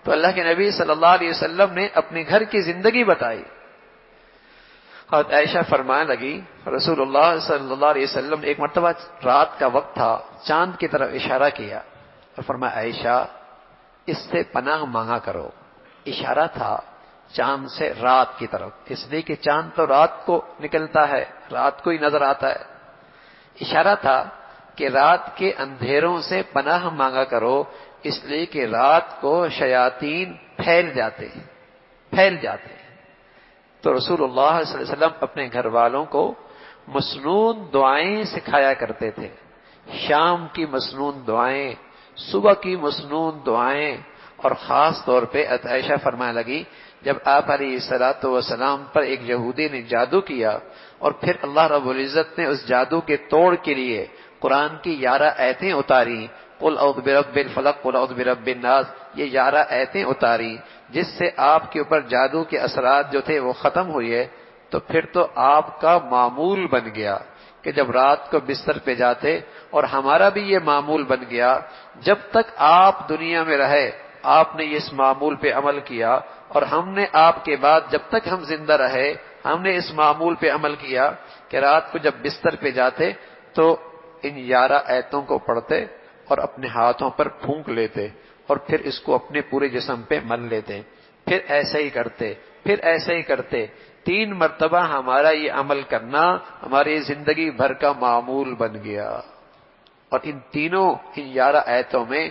تو اللہ کے نبی صلی اللہ علیہ وسلم نے اپنے گھر کی زندگی بتائی. حضرت عائشہ فرمانے لگی رسول اللہ صلی اللہ علیہ وسلم ایک مرتبہ رات کا وقت تھا، چاند کی طرف اشارہ کیا اور فرمایا عائشہ اس سے پناہ مانگا کرو. اشارہ تھا چاند سے رات کی طرف، اس لیے کہ چاند تو رات کو نکلتا ہے، رات کو ہی نظر آتا ہے. اشارہ تھا کہ رات کے اندھیروں سے پناہ مانگا کرو، اس لیے کہ رات کو شیاطین پھیل جاتے ہیں. تو رسول اللہ صلی اللہ علیہ وسلم اپنے گھر والوں کو مسنون دعائیں سکھایا کرتے تھے. شام کی مسنون دعائیں، صبح کی مسنون دعائیں. اور خاص طور پہ عائشہ فرمانے لگی جب آپ علیہ الصلوۃ والسلام پر ایک یہودی نے جادو کیا اور پھر اللہ رب العزت نے اس جادو کے توڑ کے لیے قرآن کی 11 آیتیں اتاری، قل اعوذ برب الفلق قل اعوذ برب الناس، یہ 11 آیتیں اتاری جس سے آپ کے اوپر جادو کے اثرات جو تھے وہ ختم ہوئے. تو پھر تو آپ کا معمول بن گیا کہ جب رات کو بستر پہ جاتے، اور ہمارا بھی یہ معمول بن گیا جب تک آپ دنیا میں رہے آپ نے اس معمول پہ عمل کیا، اور ہم نے آپ کے بعد جب تک ہم زندہ رہے ہم نے اس معمول پہ عمل کیا کہ رات کو جب بستر پہ جاتے تو ان 11 آیتوں کو پڑھتے اور اپنے ہاتھوں پر پھونک لیتے اور پھر اس کو اپنے پورے جسم پہ مل لیتے، پھر ایسے ہی کرتے. 3 مرتبہ ہمارا یہ عمل کرنا ہماری زندگی بھر کا معمول بن گیا. اور ان 11 آیتوں میں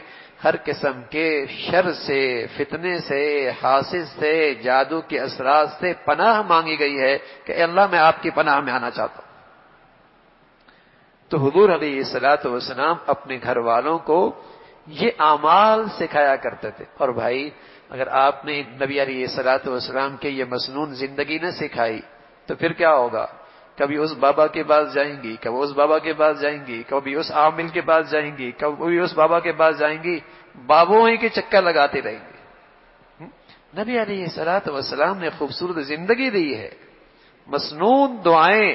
ہر قسم کے شر سے، فتنے سے، حاسد سے، جادو کے اثرات سے پناہ مانگی گئی ہے کہ اے اللہ میں آپ کی پناہ میں آنا چاہتا ہوں. تو حضور علیہ الصلوۃ والسلام اپنے گھر والوں کو یہ اعمال سکھایا کرتے تھے. اور بھائی اگر آپ نے نبی علیہ الصلوۃ والسلام کے یہ مسنون زندگی نہ سکھائی تو پھر کیا ہوگا؟ کبھی اس بابا کے پاس جائیں گی، کبھی اس بابا کے پاس جائیں گی، کبھی اس عامل کے پاس جائیں گی، کبھی اس بابا کے پاس جائیں گی، بابوں ہی کے چکر لگاتے رہیں گے. نبی علیہ الصلوۃ والسلام نے خوبصورت زندگی دی ہے. مسنون دعائیں،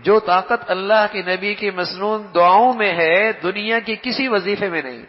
جو طاقت اللہ کے نبی کی مسنون دعاؤں میں ہے دنیا کی کسی وظیفے میں نہیں.